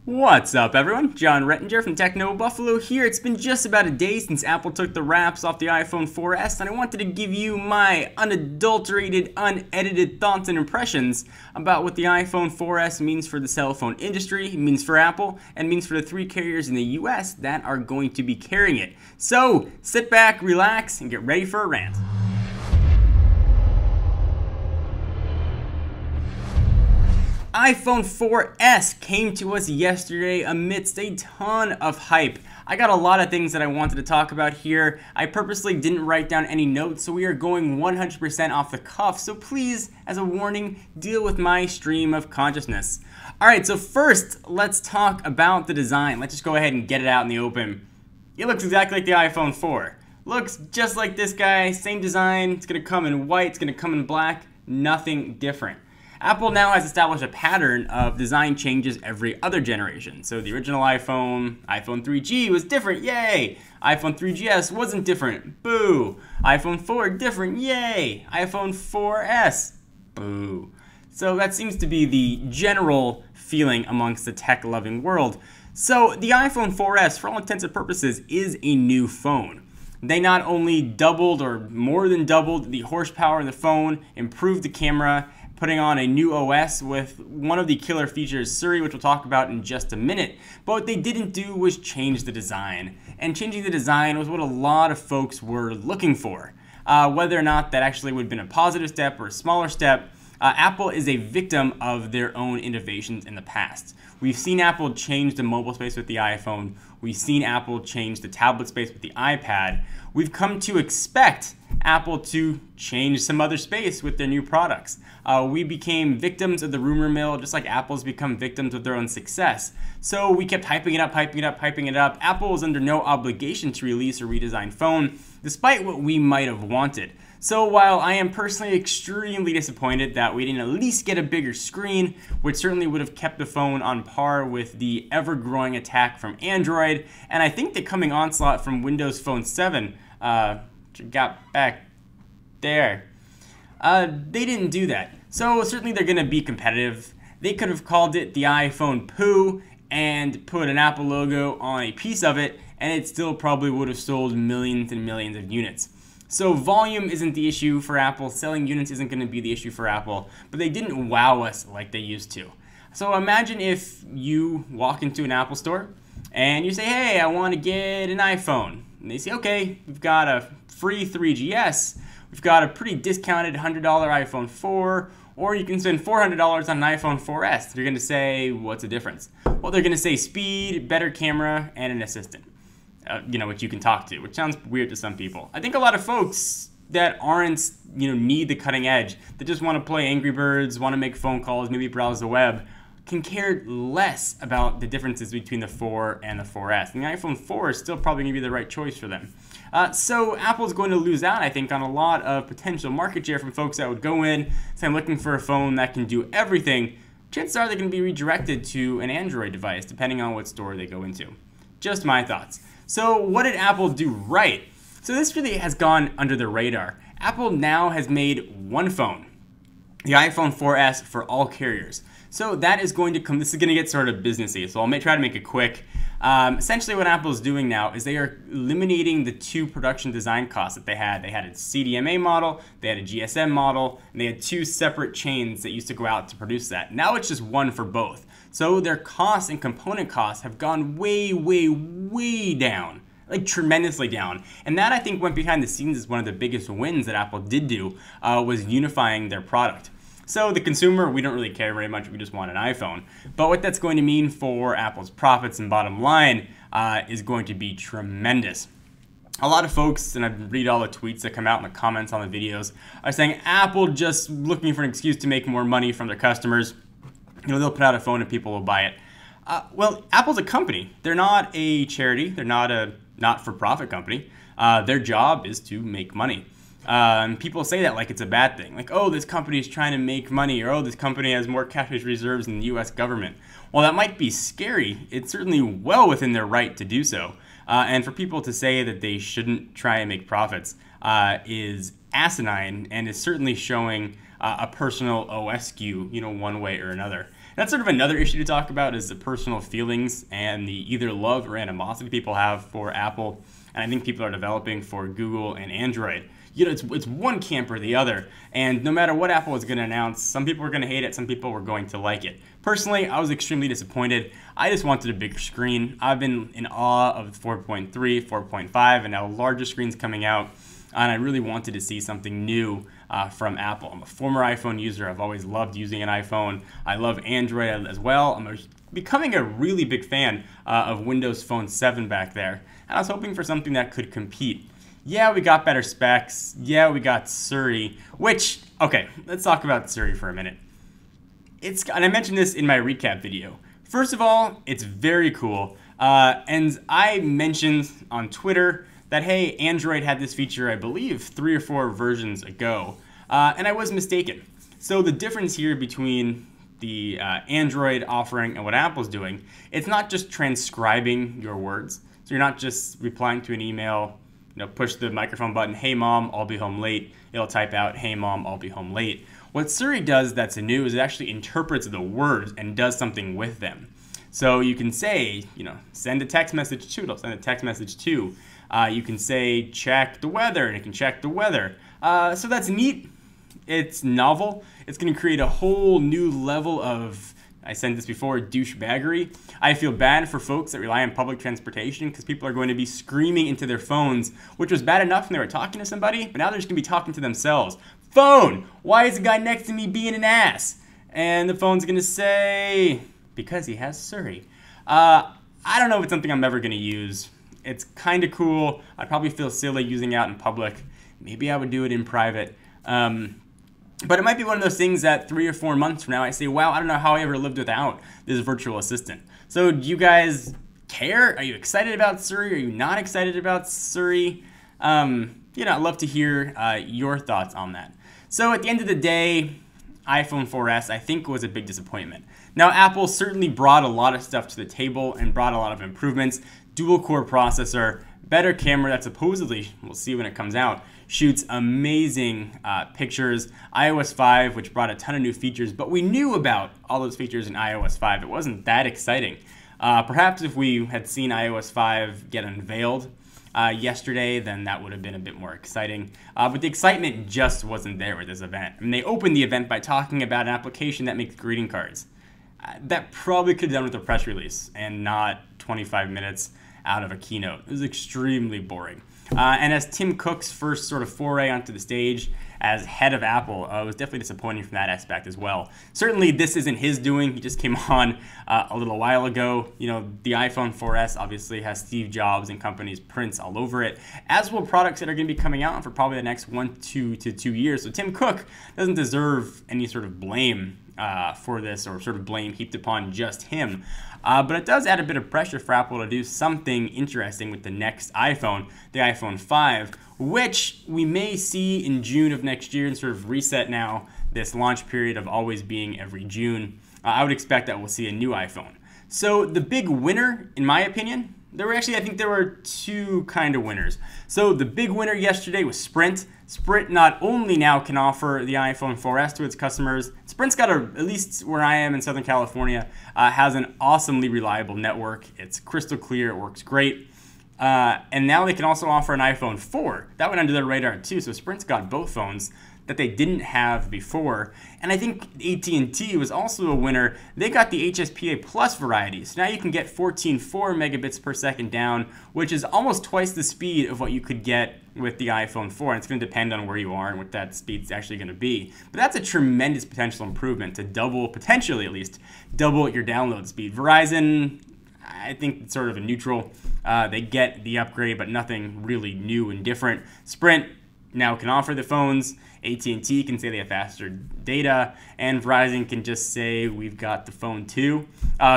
What's up, everyone? John Rettinger from Techno Buffalo here. It's been just about a day since Apple took the wraps off the iPhone 4S, and I wanted to give you my unadulterated, unedited thoughts and impressions about what the iPhone 4S means for the cell phone industry, means for Apple, and means for the three carriers in the US that are going to be carrying it. So, sit back, relax, and get ready for a rant. iPhone 4S came to us yesterday amidst a ton of hype. I got a lot of things that I wanted to talk about here. I purposely didn't write down any notes, so we are going 100% off the cuff. So please, as a warning, deal with my stream of consciousness. Alright, so first, let's talk about the design. Let's just go ahead and get it out in the open. It looks exactly like the iPhone 4. Looks just like this guy, same design. It's going to come in white, it's going to come in black, nothing different. Apple now has established a pattern of design changes every other generation. So the original iPhone 3G was different, yay! iPhone 3GS wasn't different, boo! iPhone 4 different, yay! iPhone 4S, boo! So that seems to be the general feeling amongst the tech-loving world. So the iPhone 4S, for all intents and purposes, is a new phone. They not only doubled or more than doubled the horsepower in the phone, improved the camera, putting on a new OS with one of the killer features, Siri, which we'll talk about in just a minute. But what they didn't do was change the design. And changing the design was what a lot of folks were looking for. Whether or not that actually would have been a positive step or a smaller step, Apple is a victim of their own innovations in the past. We've seen Apple change the mobile space with the iPhone. We've seen Apple change the tablet space with the iPad. We've come to expect Apple to change some other space with their new products. We became victims of the rumor mill, just like Apple's become victims of their own success. So we kept hyping it up, hyping it up, hyping it up. Apple was under no obligation to release a redesigned phone, despite what we might have wanted. So while I am personally extremely disappointed that we didn't at least get a bigger screen, which certainly would have kept the phone on par with the ever-growing attack from Android, and I think the coming onslaught from Windows Phone 7, got back there, they didn't do that. So certainly they're going to be competitive. They could have called it the iPhone Poo and put an Apple logo on a piece of it, and it still probably would have sold millions and millions of units. So volume isn't the issue for Apple, selling units isn't going to be the issue for Apple, but they didn't wow us like they used to. So imagine if you walk into an Apple store and you say, hey, I want to get an iPhone. And they say, okay, we've got a free 3GS, we've got a pretty discounted $100 iPhone 4, or you can spend $400 on an iPhone 4S. They're going to say, what's the difference? Well, they're going to say speed, better camera, and an assistant. Which you can talk to, which sounds weird to some people. I think a lot of folks that aren't, need the cutting edge, that just want to play Angry Birds, want to make phone calls, maybe browse the web, can care less about the differences between the 4 and the 4S. And the iPhone 4 is still probably going to be the right choice for them. So Apple's going to lose out, I think, on a lot of potential market share from folks that would go in, say, I'm looking for a phone that can do everything. Chances are they're going to be redirected to an Android device, depending on what store they go into. Just my thoughts. So what did Apple do right? So this really has gone under the radar. Apple now has made one phone, the iPhone 4S, for all carriers. So that is going to come, this is going to get sort of businessy, so I'll try to make it quick. Essentially what Apple is doing now is they are eliminating the two production design costs that they had. They had a CDMA model, they had a GSM model, and they had two separate chains that used to go out to produce that. Now it's just one for both. So their costs and component costs have gone way, way, way down, like tremendously down. And that, I think, went behind the scenes as one of the biggest wins that Apple did do, was unifying their product. So the consumer, we don't really care very much, we just want an iPhone. But what that's going to mean for Apple's profits and bottom line is going to be tremendous. A lot of folks, and I read all the tweets that come out in the comments on the videos, are saying Apple just looking for an excuse to make more money from their customers. They'll put out a phone and people will buy it. Well, Apple's a company. They're not a charity. They're not a not-for-profit company. Their job is to make money. And people say that like it's a bad thing. Like, oh, this company is trying to make money, or oh, this company has more cash reserves than the U.S. government. While that might be scary, it's certainly well within their right to do so. And for people to say that they shouldn't try and make profits is asinine, and is certainly showing a personal OS skew, one way or another. That's sort of another issue to talk about, is the personal feelings and the either love or animosity people have for Apple, and I think people are developing for Google and Android. You know, it's one camp or the other, and no matter what Apple is going to announce, some people are going to hate it, some people are going to like it. Personally, I was extremely disappointed. I just wanted a bigger screen. I've been in awe of 4.3, 4.5, and now larger screens coming out, and I really wanted to see something new from Apple. I'm a former iPhone user. I've always loved using an iPhone. I love Android as well. I'm becoming a really big fan of Windows Phone 7 back there, and I was hoping for something that could compete. Yeah, we got better specs. Yeah, we got Siri, which, okay, let's talk about Siri for a minute. And I mentioned this in my recap video. First of all, it's very cool. And I mentioned on Twitter that, hey, Android had this feature, I believe, 3 or 4 versions ago. And I was mistaken. So the difference here between the Android offering and what Apple's doing, it's not just transcribing your words. So you're not just replying to an email, push the microphone button, hey mom, I'll be home late. It'll type out, hey mom, I'll be home late. What Siri does that's new is it actually interprets the words and does something with them. So you can say, send a text message to, it'll send a text message to. You can say, check the weather, and it can check the weather. So that's neat. It's novel. It's going to create a whole new level of, I said this before, douchebaggery. I feel bad for folks that rely on public transportation because people are going to be screaming into their phones, which was bad enough when they were talking to somebody, but now they're just going to be talking to themselves. Phone, why is the guy next to me being an ass? And the phone's going to say, because he has Siri. I don't know if it's something I'm ever going to use. It's kind of cool. I'd probably feel silly using it out in public. Maybe I would do it in private. But it might be one of those things that 3 or 4 months from now I say, wow, I don't know how I ever lived without this virtual assistant. So do you guys care? Are you excited about Siri? Are you not excited about Siri? I'd love to hear your thoughts on that. So at the end of the day, iPhone 4S I think was a big disappointment. Now Apple certainly brought a lot of stuff to the table and brought a lot of improvements. Dual core processor, better camera that supposedly, we'll see when it comes out, shoots amazing pictures. iOS 5, which brought a ton of new features, but we knew about all those features in iOS 5. It wasn't that exciting. Perhaps if we had seen iOS 5 get unveiled yesterday, then that would have been a bit more exciting. But the excitement just wasn't there with this event. I mean, they opened the event by talking about an application that makes greeting cards. That probably could have done with a press release and not 25 minutes out of a keynote. It was extremely boring. And as Tim Cook's first sort of foray onto the stage as head of Apple, it was definitely disappointing from that aspect as well. Certainly this isn't his doing. He just came on a little while ago. The iPhone 4S obviously has Steve Jobs and company's prints all over it, as will products that are going to be coming out for probably the next 1 to 2 years. So Tim Cook doesn't deserve any sort of blame for this, or sort of blame heaped upon just him. But it does add a bit of pressure for Apple to do something interesting with the next iPhone, the iPhone 5, which we may see in June of next year and sort of reset now this launch period of always being every June. I would expect that we'll see a new iPhone. So the big winner, in my opinion, I think there were 2 kind of winners. So the big winner yesterday was Sprint. Sprint not only now can offer the iPhone 4S to its customers, Sprint's got at least where I am in Southern California, has an awesomely reliable network. It's crystal clear, it works great. And now they can also offer an iPhone 4. That went under their radar too, so Sprint's got both phones that they didn't have before. And I think AT&T was also a winner. They got the HSPA Plus variety. So now you can get 14.4 megabits per second down, which is almost twice the speed of what you could get with the iPhone 4. And it's going to depend on where you are and what that speed's actually going to be. But that's a tremendous potential improvement to double, potentially at least, double your download speed. Verizon, I think it's sort of a neutral. They get the upgrade, but nothing really new and different. Sprint now can offer the phones. AT&T can say they have faster data, and Verizon can just say we've got the phone too.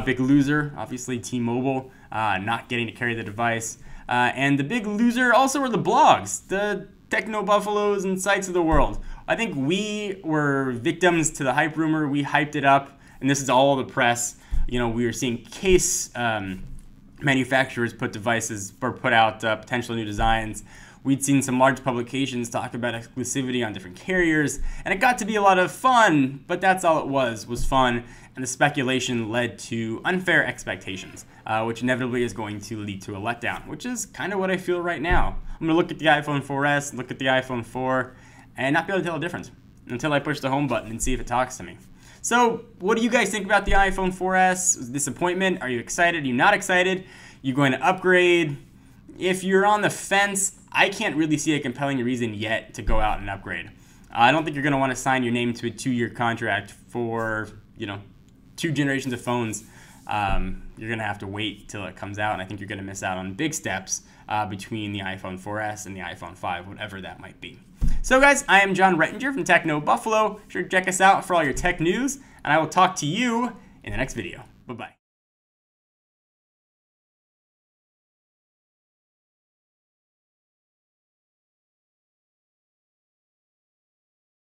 Big loser, obviously T-Mobile, not getting to carry the device. And the big loser also were the blogs, the techno buffaloes and sites of the world. I think we were victims to the hype rumor. We hyped it up, and this is all the press. We were seeing case manufacturers put out potential new designs. we'd seen some large publications talk about exclusivity on different carriers, and it got to be a lot of fun, but that's all it was fun, and the speculation led to unfair expectations, which inevitably is going to lead to a letdown, which is kind of what I feel right now. I'm going to look at the iPhone 4S, look at the iPhone 4, and not be able to tell the difference until I push the home button and see if it talks to me. So, what do you guys think about the iPhone 4S? Was it disappointment? Are you excited? Are you not excited? You going to upgrade? If you're on the fence, I can't really see a compelling reason yet to go out and upgrade. I don't think you're going to want to sign your name to a 2-year contract for, 2 generations of phones. You're going to have to wait till it comes out, and I think you're going to miss out on big steps between the iPhone 4S and the iPhone 5, whatever that might be. So guys, I am John Rettinger from Techno Buffalo. Sure to check us out for all your tech news, and I will talk to you in the next video. Bye-bye.